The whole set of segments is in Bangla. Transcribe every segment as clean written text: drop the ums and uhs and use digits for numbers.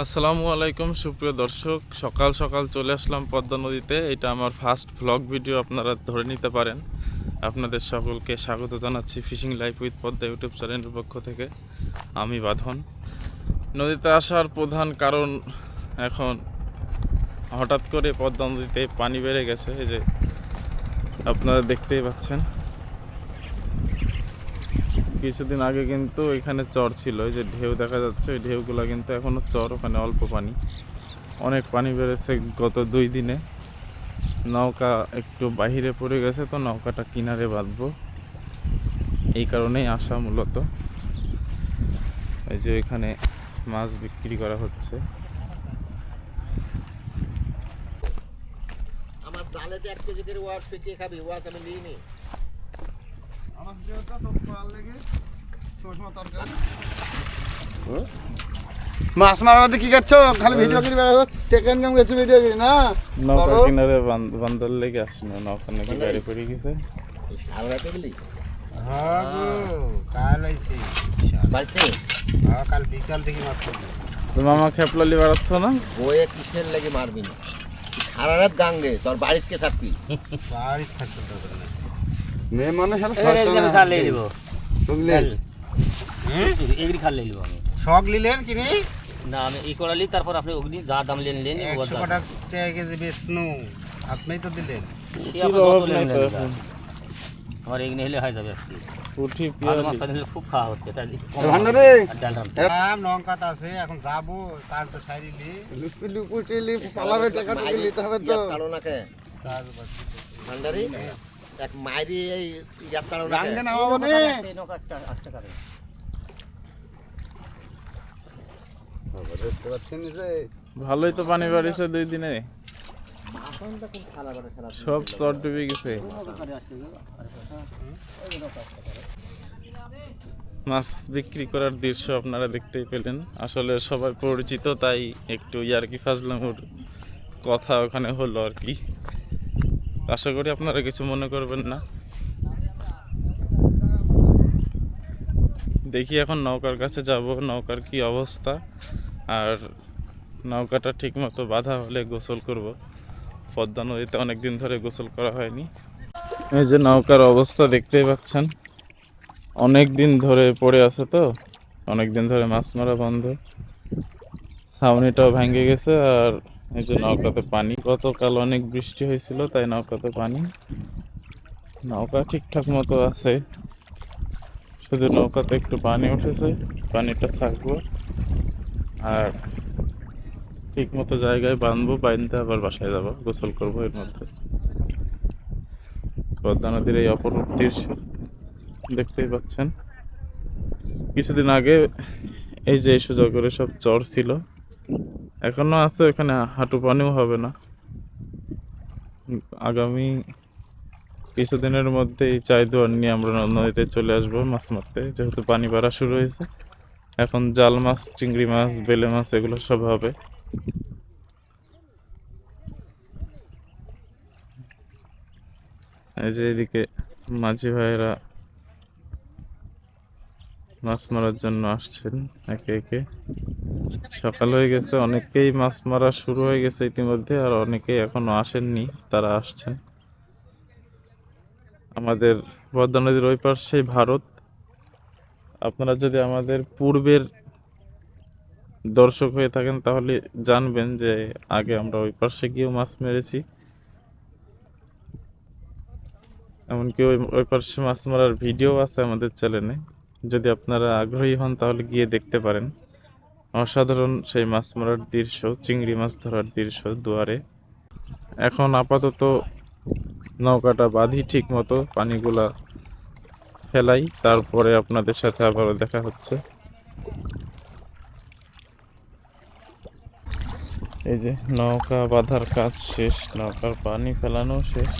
আসসালামু আলাইকুম সুপ্রিয় দর্শক, সকাল সকাল চলে আসলাম পদ্মা নদীতে। এটা আমার ফার্স্ট ভ্লগ ভিডিও, আপনারা ধরে নিতে পারেন। আপনাদের সকলকে স্বাগত জানাচ্ছি fishing life with Padma YouTube চ্যানেলের পক্ষ থেকে। আমি বাঁধন। নদীতে আসার প্রধান কারণ, এখন হঠাৎ করে পদ্মা নদীতে পানি বেড়ে গেছে। এই যে আপনারা দেখতেই পাচ্ছেন, কিছুদিন আগে কিন্তু এখানে চর ছিল। এই যে ঢেউ দেখা যাচ্ছে, ওই ঢেউগুলো কিন্তু এখনো চর, ওখানে অল্প পানি। অনেক পানি বেড়েছে গত 2 দিনে। নৌকা একটু বাহিরে পড়ে গেছে, তো নৌকাটা কিনারে বাঁধবো, এই কারণেই আসা মূলত। এই যে এখানে মাছ বিক্রি করা হচ্ছে। আমার জালেতে 1 কেজি করে ওয়াশ পেকে খাবি, ওয়াশ আমি নিই নি। আমার যেটা তো পাল লেগে সসমা তরকারি মাছ মারার মধ্যে কি করছো? খালি ভিডিও করে বেড়াচ্ছো, টেকেন কেমন গেছো ভিডিও করে না? নৌকা কিনারে বান্দার লেগে আসলো, নৌকা নাকি গাড়ি পড়ে গেছে। সারা রাতে গেলি? হ্যাঁ গো, কাল আইছি। বাড়িতে হ্যাঁ, কাল বিকাল থেকে মাছ খাবো। তো মামা খেপলালি বাড়াচ্ছ না? বইয়ে কিসের লেগে মারবি না? সারা রাত গাঙ্গে তোর বাড়িতে থাকবি। বাড়ি থাকতে দরকার নেই। মেয়ে মানুষ আর খালে দিব বুঝলেন? এগ্রি খালে নিব আমি শখ নিলেন কিনে না আমি ই করালি, তারপর আপনি অগ্নি যা দাম লেন 100 টাকা কেজি বেচনু, আপনিই তো দিলেন। আমার এগ্নি হলে হয়ে যাবে আজকে। পুঠি ভালো মাছ পিয়ালি নিলে খুব খাওয়া হচ্ছে, তাই ভান্ডারে ডাল রান্না। নৌকাত আছে, এখন যাবো কাজটা সারিলি লুপি লুপুটিলি পালাবে, টাকাটা নিতে হবে তো। কারো নাকে কাজ বাকি ভান্ডারি এক মাইরি এই ইয়াত কারো নাকে। গাঙ্গে নামাবো নে। এই নৌকা 8 টাকা করে। ভালোই তো পানি বাড়িছে 2 দিনে, সব চর ডুবে গেছে। মাছ বিক্রি করার দৃশ্য আপনারা দেখতেই পেলেন। আসলে সবাই পরিচিত, তাই একটু ইয়ার্কি ফাজলামোর কথা ওখানে হলো আর কি। আশা করি আপনারা কিছু মনে করবেন না। দেখি এখন নৌকার কাছে যাব, নৌকার কি অবস্থা, আর নৌকাটা ঠিক মতো বাঁধা হলে গোসল করব। পদ্মা নদীতে অনেক দিন ধরে গোসল করা হয়নি। এই যে নৌকার অবস্থা দেখতেই পাচ্ছেন, অনেক দিন ধরে পড়ে আছে, তো অনেক দিন ধরে মাছ মারা বন্ধ। ছাউনিটাও ভেঙে গেছে, আর এই যে নৌকাতে পানি। গতকাল অনেক বৃষ্টি হয়েছিল, তাই নৌকাতে পানি। নৌকা ঠিকঠাক মতো আছে, শুধু নৌকাতে একটু পানি উঠেছে, পানিটা ছাকবো আর ঠিক মতো জায়গায় বাঁধবো, বাঁধতে আবার বাসায় যাবো, গোসল করবো। এর মধ্যে পদ্মা নদীর এই অপরূপ দৃশ্য দেখতেই পাচ্ছেন। কিছুদিন আগে এই যে সোজা করে সব চর ছিল, এখনো আছে, ওখানে হাঁটু পানিও হবে না। আগামী কিছুদিনের মধ্যেই চাইদুয়ার নিয়ে আমরা নদীতে চলে আসবো মাছ মারতে, যেহেতু পানি বাড়া শুরু হয়েছে। এখন জাল মাছ, চিংড়ি মাছ, বেলে মাছ এগুলো সব হবে। এই যে এদিকে মাঝি ভাইয়েরা মাছ মারার জন্য আসছেন একে একে। সকাল হয়ে গেছে, অনেকেই মাছ মারা শুরু হয়ে গেছে ইতিমধ্যে, আর অনেকেই এখনো আসেননি, তারা আসছেন। আমাদের পদ্মা নদীর ওই পাশে ভারত। আপনারা যদি আমাদের পূর্বের দর্শক হয়ে থাকেন তাহলে জানবেন যে আগে আমরা ওই পাশে গিয়েও মাছ মেরেছি। এমনকি ওই পাশে মাছ মারার ভিডিও আছে আমাদের চ্যানেলে, যদি আপনারা আগ্রহী হন তাহলে গিয়ে দেখতে পারেন। অসাধারণ সেই মাছ মারার দৃশ্য, চিংড়ি মাছ ধরার দৃশ্য দুয়ারে। এখন আপাতত নৌকাটা বাঁধি ঠিক মতো, পানিগুলা ফেলাই, তারপরে আপনাদের সাথে আবারও দেখা হচ্ছে। এই যে নৌকা বাঁধার কাজ শেষ, নৌকার পানি ফেলানো শেষ।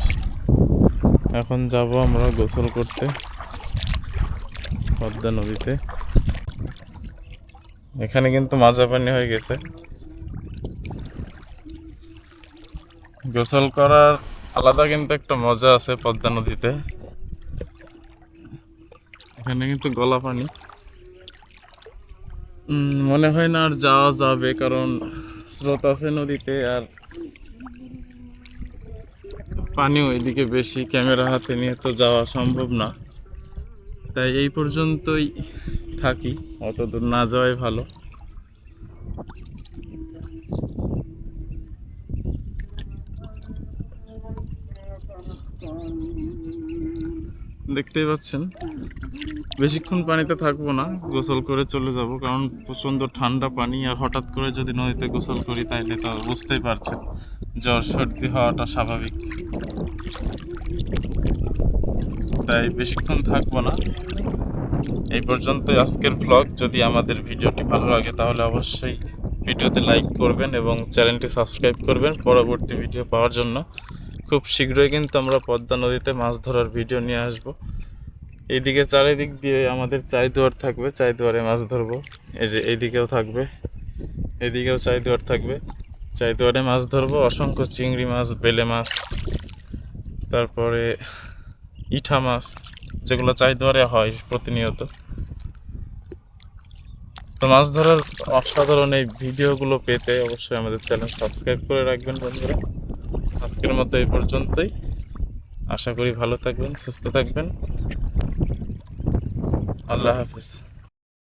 এখন যাব আমরা গোসল করতে পদ্মা নদীতে। এখানে কিন্তু মাজা পানি হয়ে গেছে। গোসল করার আলাদা কিন্তু একটা মজা আছে পদ্মা নদীতে। এখানে কিন্তু গলা পানি, মনে হয় না আর যাওয়া যাবে, কারণ স্রোত আছে নদীতে আর পানিও এদিকে বেশি, ক্যামেরা হাতে নিয়ে তো যাওয়া সম্ভব না। তাই এই পর্যন্তই থাকি, অত দূর না যাওয়াই ভালো। দেখতেই পাচ্ছেন বেশিক্ষণ পানিতে থাকবো না, গোসল করে চলে যাব, কারণ প্রচণ্ড ঠান্ডা পানি। আর হঠাৎ করে যদি নদীতে গোসল করি তাইলে তো বুঝতেই পারছেন জ্বর সর্দি হওয়াটা স্বাভাবিক। তাই বেশিক্ষণ থাকবো না, এই পর্যন্তই আজকের ব্লগ। যদি আমাদের ভিডিওটি ভালো লাগে তাহলে অবশ্যই ভিডিওতে লাইক করবেন এবং চ্যানেলটি সাবস্ক্রাইব করবেন পরবর্তী ভিডিও পাওয়ার জন্য। খুব শীঘ্রই কিন্তু আমরা পদ্মা নদীতে মাছ ধরার ভিডিও নিয়ে আসব। এইদিকে চারিদিক দিয়ে আমাদের চাইদুয়ার থাকবে, চাইদুয়ারে মাছ ধরবো। এই যে এইদিকেও থাকবে, এদিকেও চাইদুয়ার থাকবে, চাইদুয়ারে মাছ ধরবো। অসংখ্য চিংড়ি মাছ, বেলে মাছ, তারপরে ইঠা মাছ, যেগুলো চাইদুয়ারে হয় প্রতিনিয়ত। তো মাছ ধরার অসাধারণ এই ভিডিওগুলো পেতে অবশ্যই আমাদের চ্যানেল সাবস্ক্রাইব করে রাখবেন বন্ধুরা। আজকের মতো এই পর্যন্তই, আশা করি ভালো থাকবেন, সুস্থ থাকবেন। আল্লাহ হাফিজ।